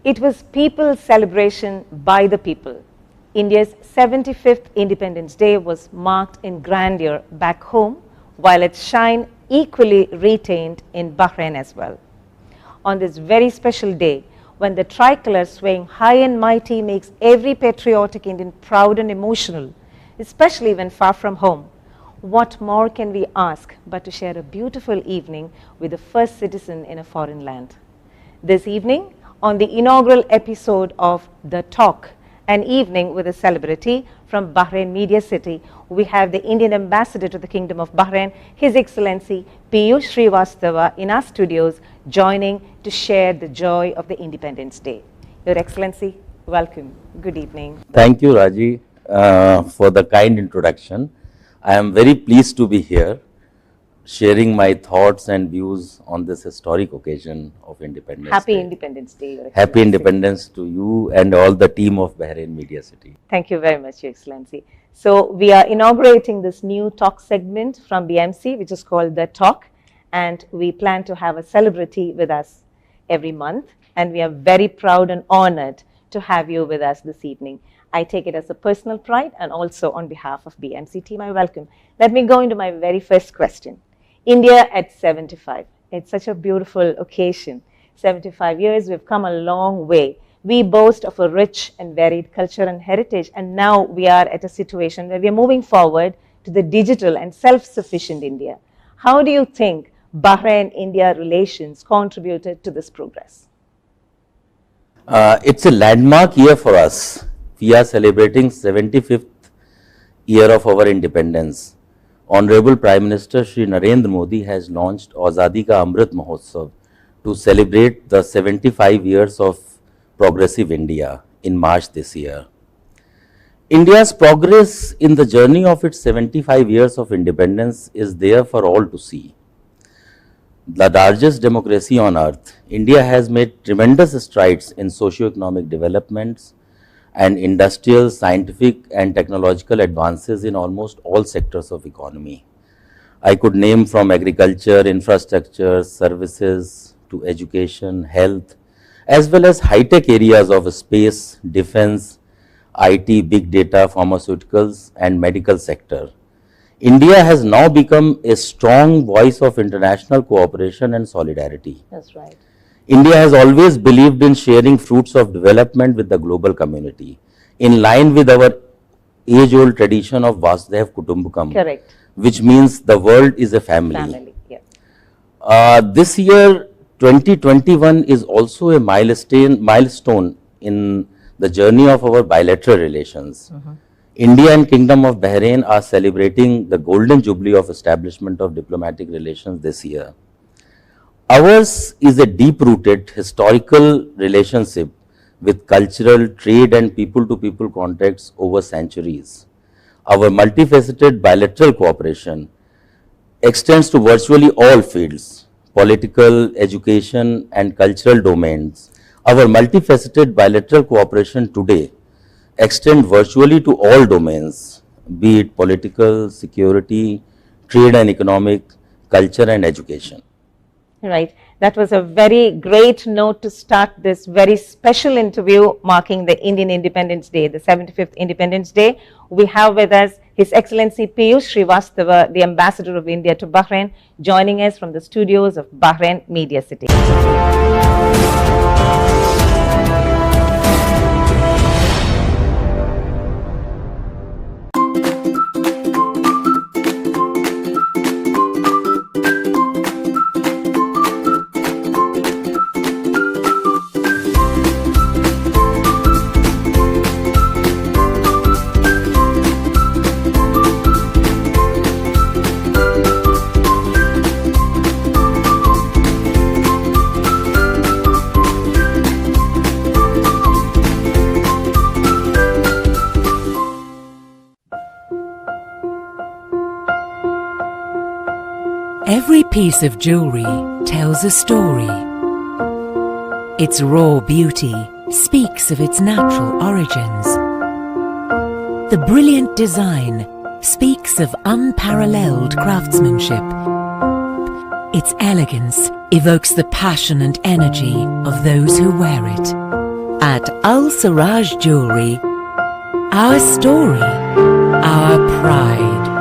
It was people's celebration by the people. India's 75th Independence Day was marked in grandeur back home, while its shine equally retained in Bahrain as well. On this very special day, when the tricolor swaying high and mighty makes every patriotic Indian proud and emotional, especially when far from home, what more can we ask but to share a beautiful evening with the first citizen in a foreign land? This evening, on the inaugural episode of The Talk, an evening with a celebrity from Bahrain Media City, we have the Indian Ambassador to the Kingdom of Bahrain, His Excellency Piyush Srivastava, in our studios, joining to share the joy of the Independence Day. Your Excellency, welcome. Good evening. Thank you, Raji, for the kind introduction. I am very pleased to be here, sharing my thoughts and views on this historic occasion of Independence Happy Day. Independence Day, Your Excellency. Happy Independence to you and all the team of Bahrain Media City. Thank you very much, Your Excellency. So we are inaugurating this new talk segment from BMC, which is called The Talk, and we plan to have a celebrity with us every month, and we are very proud and honored to have you with us this evening. I take it as a personal pride, and also on behalf of BMC team, I welcome. Let me go into my very first question. India at 75. It's such a beautiful occasion. 75 years, we've come a long way. We boast of a rich and varied culture and heritage, and now we are at a situation where we are moving forward to the digital and self-sufficient India. How do you think Bahrain-India relations contributed to this progress? It's a landmark year for us. We are celebrating 75th year of our independence. Honorable Prime Minister Shri Narendra Modi has launched Azadi Ka Amrit Mahotsav to celebrate the 75 years of progressive India in March this year. India's progress in the journey of its 75 years of independence is there for all to see. The largest democracy on earth, India has made tremendous strides in socio-economic developments and industrial, scientific and technological advances in almost all sectors of economy. I could name from agriculture, infrastructure, services to education, health, as well as high-tech areas of space, defense, IT, big data, pharmaceuticals and medical sector. India has now become a strong voice of international cooperation and solidarity. That's right. India has always believed in sharing fruits of development with the global community, in line with our age-old tradition of Vasudev Kutumbakam. Correct. Which means the world is a family. Family, yeah. This year, 2021 is also a milestone in the journey of our bilateral relations. India and Kingdom of Bahrain are celebrating the golden jubilee of establishment of diplomatic relations this year. Ours is a deep-rooted historical relationship with cultural, trade and people-to-people contacts over centuries. Our multifaceted bilateral cooperation extends to virtually all fields, political, education and cultural domains. Our multifaceted bilateral cooperation today extends virtually to all domains, be it political, security, trade and economic, culture and education. Right. That was a very great note to start this very special interview marking the Indian Independence Day, the 75th Independence Day. We have with us His Excellency Piyush Srivastava, the Ambassador of India to Bahrain, joining us from the studios of Bahrain Media City. Every piece of jewelry tells a story. Its raw beauty speaks of its natural origins. The brilliant design speaks of unparalleled craftsmanship. Its elegance evokes the passion and energy of those who wear it. At Al Siraj Jewelry, our story, our pride.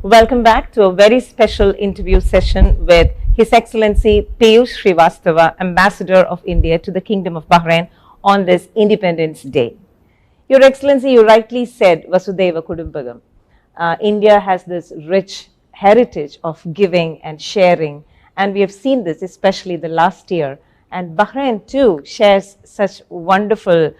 Welcome back to a very special interview session with His Excellency Piyush Srivastava, Ambassador of India to the Kingdom of Bahrain on this Independence Day. Your Excellency, you rightly said Vasudhaiva Kudumbakam. India has this rich heritage of giving and sharing, and we have seen this especially the last year. And Bahrain too shares such wonderful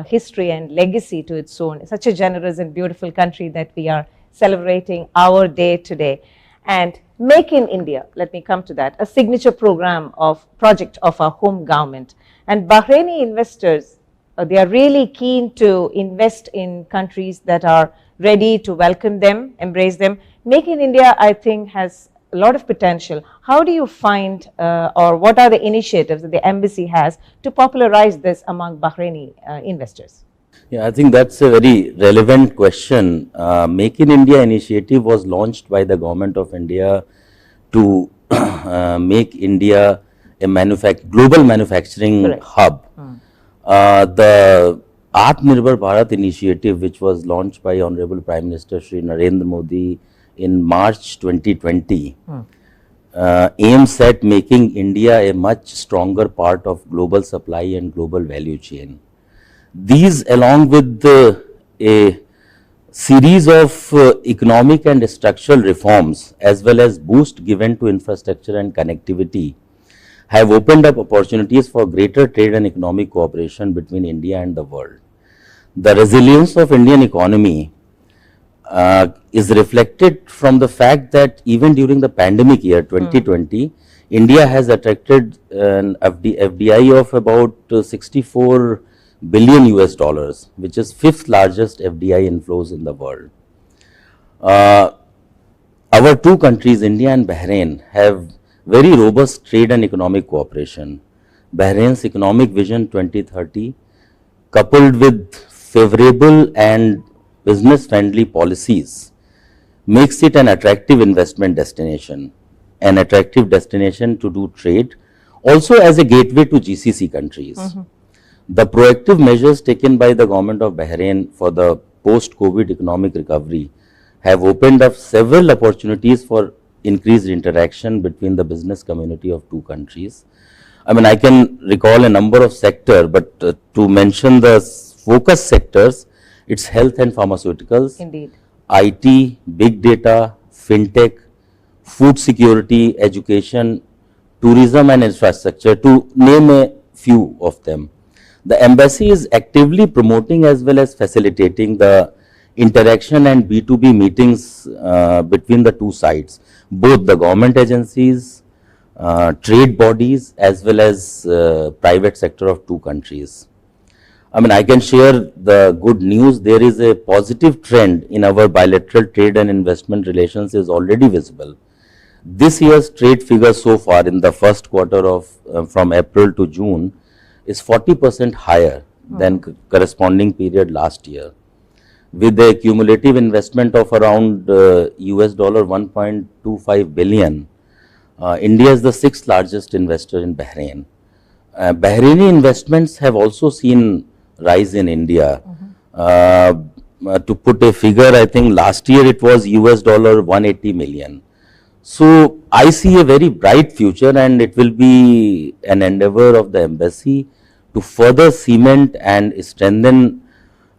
history and legacy to its own, such a generous and beautiful country that we are celebrating our day today. And Make in India, let me come to that, a signature project of our home government. And Bahraini investors, they are really keen to invest in countries that are ready to welcome them, embrace them. Make in India, I think, has a lot of potential. How do you find, or what are the initiatives that the embassy has to popularize this among Bahraini investors? Yeah, I think that's a very relevant question. Make in India initiative was launched by the government of India to make India a global manufacturing hub. The Atmanirbhar Bharat initiative, which was launched by Honorable Prime Minister Shri Narendra Modi in March 2020, aims at making India a much stronger part of global supply and global value chain. These, along with a series of economic and structural reforms, as well as boost given to infrastructure and connectivity, have opened up opportunities for greater trade and economic cooperation between India and the world. The resilience of Indian economy is reflected from the fact that even during the pandemic year 2020, India has attracted an FDI of about 64 billion US dollars, which is 5th largest FDI inflows in the world. Our two countries, India and Bahrain, have very robust trade and economic cooperation. Bahrain's Economic Vision 2030, coupled with favorable and business-friendly policies, makes it an attractive investment destination, an attractive destination to do trade, also as a gateway to GCC countries. The proactive measures taken by the government of Bahrain for the post-COVID economic recovery have opened up several opportunities for increased interaction between the business community of two countries. I mean, I can recall a number of sectors, but to mention the focus sectors, it's health and pharmaceuticals, Indeed, IT, big data, fintech, food security, education, tourism and infrastructure, to name a few of them. The embassy is actively promoting as well as facilitating the interaction and B2B meetings between the two sides, both the government agencies, trade bodies, as well as private sector of two countries. I mean, I can share the good news. There is a positive trend in our bilateral trade and investment relations is already visible. This year's trade figure so far in the first quarter of from April to June is 40% higher than corresponding period last year, with a cumulative investment of around US dollar 1.25 billion. India is the 6th largest investor in Bahrain. Bahraini investments have also seen rise in India. to put a figure, I think last year it was US dollar 180 million. So I see a very bright future, and it will be an endeavor of the embassy to further cement and strengthen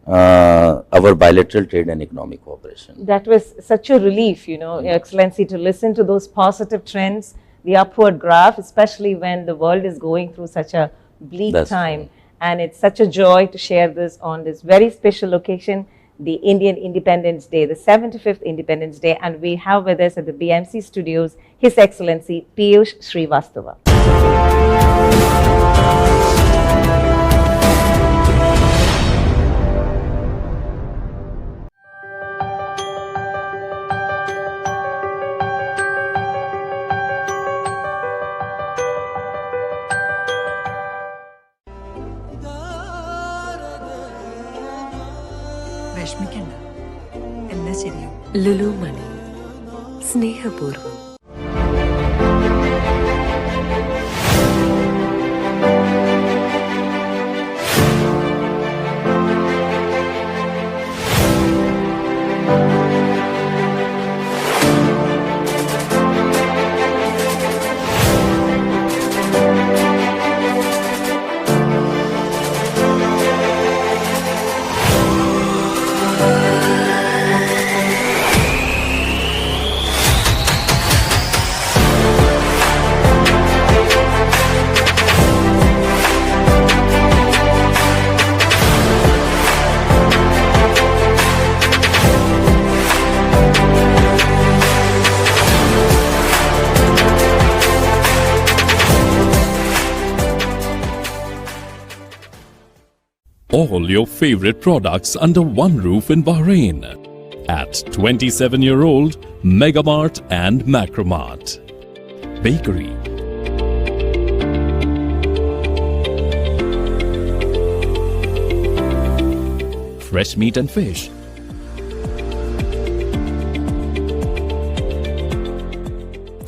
our bilateral trade and economic cooperation. That was such a relief, you know, Your Excellency, to listen to those positive trends, the upward graph, especially when the world is going through such a bleak That's time. true. And it's such a joy to share this on this very special occasion, the Indian Independence Day, the 75th Independence Day. And we have with us at the BMC studios, His Excellency Piyush Srivastava. വിഷമിക്കണ്ട എല്ലാം ശരിയാവും. ലുലു മണി സ്നേഹപൂർവ്വം. All your favorite products under one roof in Bahrain. At 27-year-old Megamart and Macromart. Bakery, fresh meat and fish,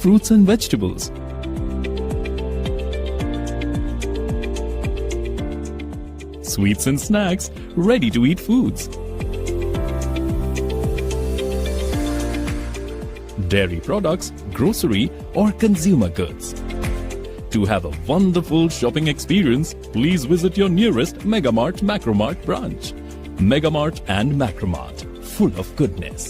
fruits and vegetables, sweets and snacks, ready-to-eat foods, dairy products, grocery or consumer goods. To have a wonderful shopping experience, please visit your nearest Megamart Macromart branch. Megamart and Macromart, full of goodness.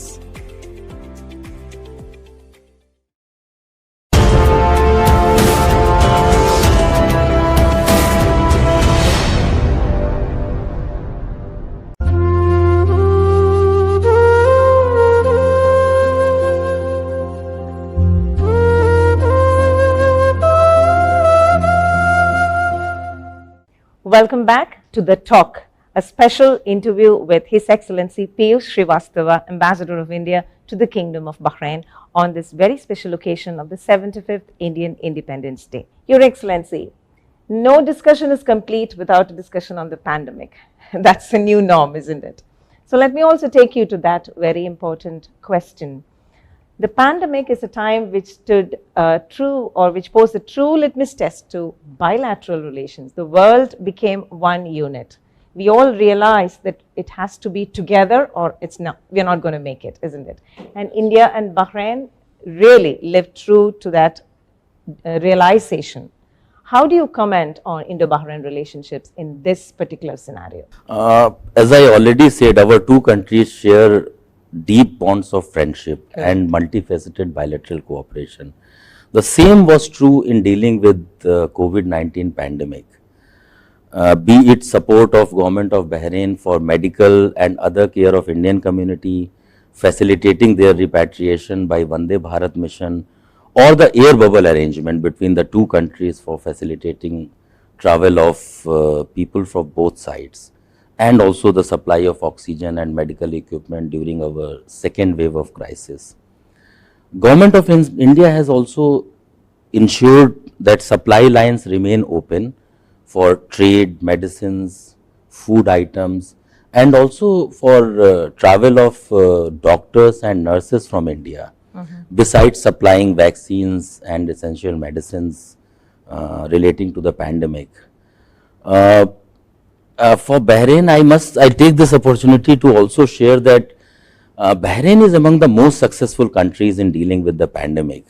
Welcome back to The Talk, a special interview with His Excellency Piyush Srivastava, Ambassador of India to the Kingdom of Bahrain, on this very special occasion of the 75th Indian Independence Day. Your Excellency, no discussion is complete without a discussion on the pandemic. That's the new norm, isn't it? So let me also take you to that very important question. The pandemic is a time which stood which posed a true litmus test to bilateral relations. The world became one unit. We all realized that it has to be together or we're not going to make it, isn't it? And India and Bahrain really lived true to that realization. How do you comment on Indo-Bahrain relationships in this particular scenario? As I already said, our two countries share deep bonds of friendship and multifaceted bilateral cooperation. The same was true in dealing with the COVID-19 pandemic. Be it support of government of Bahrain for medical and other care of Indian community, facilitating their repatriation by Vande Bharat mission, or the air bubble arrangement between the two countries for facilitating travel of people from both sides, and also the supply of oxygen and medical equipment during our second wave of crisis. Government of India has also ensured that supply lines remain open for trade, medicines, food items, and also for travel of doctors and nurses from India, besides supplying vaccines and essential medicines relating to the pandemic. For Bahrain, I take this opportunity to also share that Bahrain is among the most successful countries in dealing with the pandemic.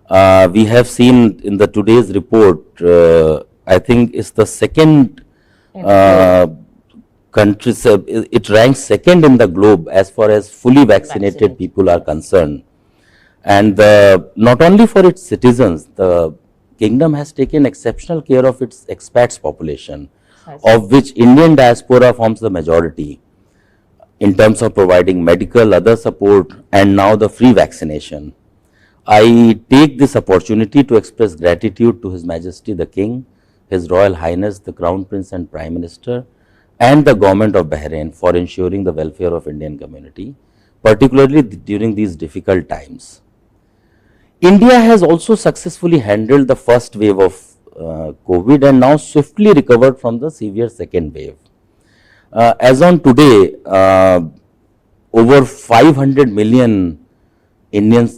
We have seen in the today's report, I think it's the second country, it ranks second in the globe as far as fully vaccinated people are concerned. And not only for its citizens, the kingdom has taken exceptional care of its expats population, of which Indian diaspora forms the majority, in terms of providing medical, other support, and now the free vaccination. I take this opportunity to express gratitude to His Majesty the King, His Royal Highness the Crown Prince and Prime Minister, and the government of Bahrain for ensuring the welfare of Indian community, particularly during these difficult times. India has also successfully handled the first wave of COVID and now swiftly recovered from the severe second wave. As on today, over 500 million Indian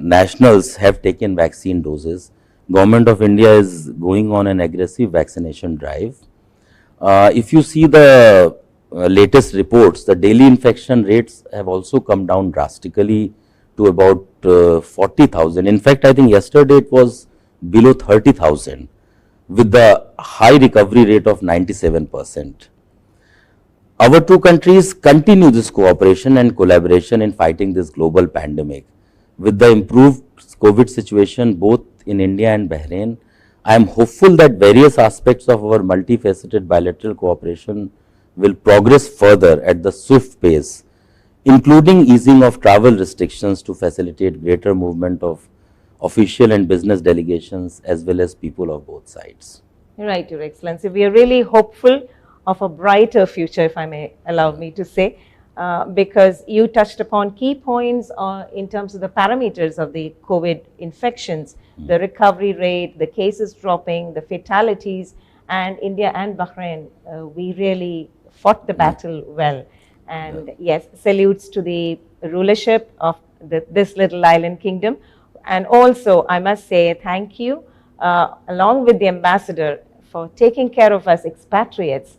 nationals have taken vaccine doses. Government of India is going on an aggressive vaccination drive. If you see the latest reports, the daily infection rates have also come down drastically to about 40,000. In fact, I think yesterday it was below 30,000 with the high recovery rate of 97%. Our two countries continue this cooperation and collaboration in fighting this global pandemic. With the improved COVID situation both in India and Bahrain, I am hopeful that various aspects of our multifaceted bilateral cooperation will progress further at the swift pace, including easing of travel restrictions to facilitate greater movement of official and business delegations as well as people of both sides. Right, Your Excellency. We are really hopeful of a brighter future, if I may allow me to say, because you touched upon key points in terms of the parameters of the COVID infections, the recovery rate, the cases dropping, the fatalities, and India and Bahrain, we really fought the battle well. And yes, salutes to the rulership of this little island kingdom. And also, I must say thank you, along with the ambassador, for taking care of us expatriates,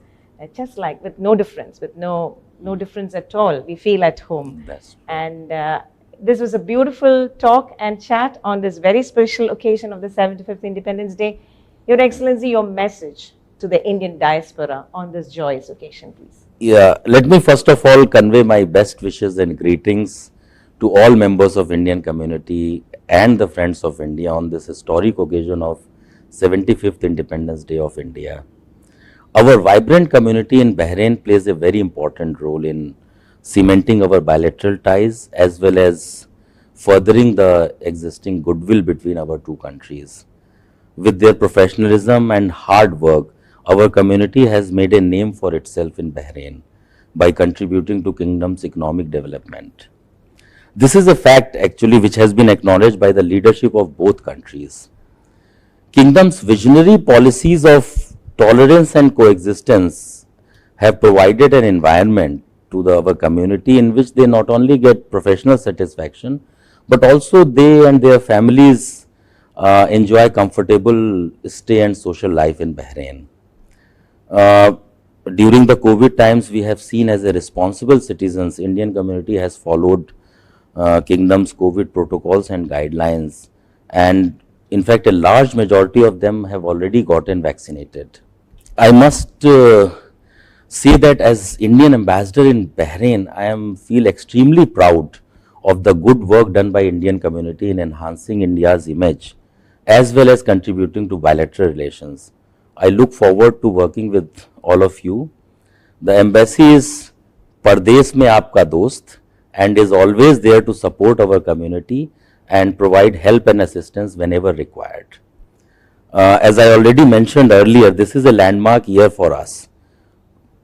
just like with no difference, no difference at all. We feel at home. And this was a beautiful talk and chat on this very special occasion of the 75th Independence Day. Your Excellency, your message to the Indian diaspora on this joyous occasion, please. Yeah, let me first of all convey my best wishes and greetings to all members of Indian community and the friends of India on this historic occasion of 75th Independence Day of India. Our vibrant community in Bahrain plays a very important role in cementing our bilateral ties as well as furthering the existing goodwill between our two countries. With their professionalism and hard work, our community has made a name for itself in Bahrain by contributing to kingdom's economic development. This is a fact actually which has been acknowledged by the leadership of both countries. Kingdom's visionary policies of tolerance and coexistence have provided an environment to our community in which they not only get professional satisfaction, but also they and their families enjoy comfortable stay and social life in Bahrain. During the COVID times, we have seen as a responsible citizens, Indian community has followed kingdom's COVID protocols and guidelines, and in fact a large majority of them have already gotten vaccinated. I must say that as Indian ambassador in Bahrain, I feel extremely proud of the good work done by Indian community in enhancing India's image as well as contributing to bilateral relations. I look forward to working with all of you. The embassy is Pardesh mein aapka dost and is always there to support our community and provide help and assistance whenever required. As I already mentioned earlier, this is a landmark year for us.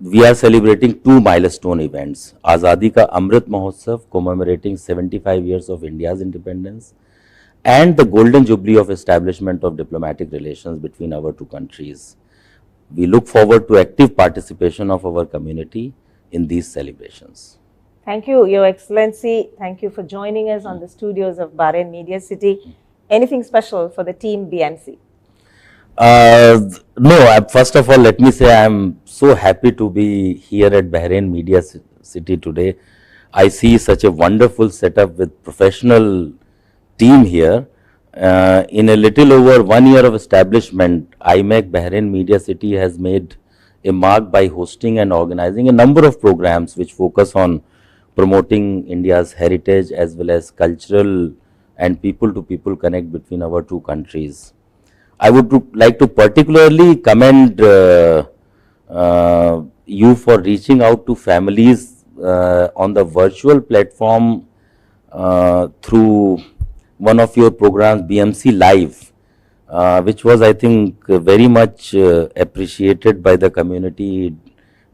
We are celebrating two milestone events, Azadi Ka Amrit Mahotsav commemorating 75 years of India's independence and the Golden Jubilee of establishment of diplomatic relations between our two countries. We look forward to active participation of our community in these celebrations. Thank you, Your Excellency. Thank you for joining us on the studios of Bahrain Media City. Anything special for the team BMC? No, first of all, let me say I'm so happy to be here at Bahrain Media City today. I see such a wonderful setup with professional team here. In a little over 1 year of establishment, IMEC Bahrain Media City has made a mark by hosting and organizing a number of programs which focus on promoting India's heritage as well as cultural and people-to-people connect between our two countries. I would like to particularly commend you for reaching out to families on the virtual platform through one of your programs, BMC Live, which was, I think, very much appreciated by the community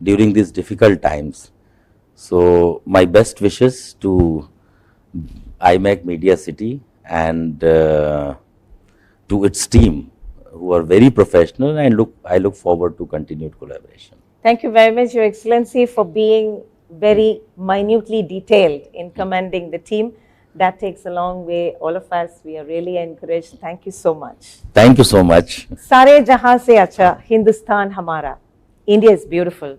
during these difficult times. So, my best wishes to IMEC Media City and to its team, who are very professional, and I look forward to continued collaboration. Thank you very much, Your Excellency, for being very minutely detailed in commending the team. That takes a long way. All of us, we are really encouraged. Thank you so much. Thank you so much. Sare jahan se acha Hindustan hamara. India is beautiful,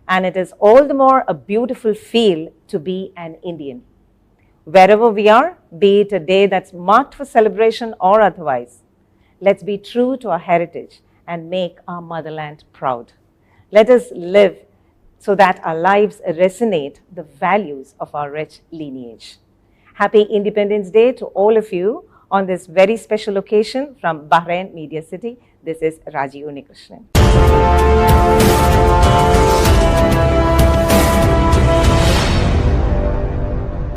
and it is all the more a beautiful feel to be an Indian. Wherever we are, be it a day that's marked for celebration or otherwise, let's be true to our heritage and make our motherland proud. Let us live so that our lives resonate the values of our rich lineage. Happy Independence Day to all of you on this very special occasion from Bahrain Media City. This is Raji Unikrishnan.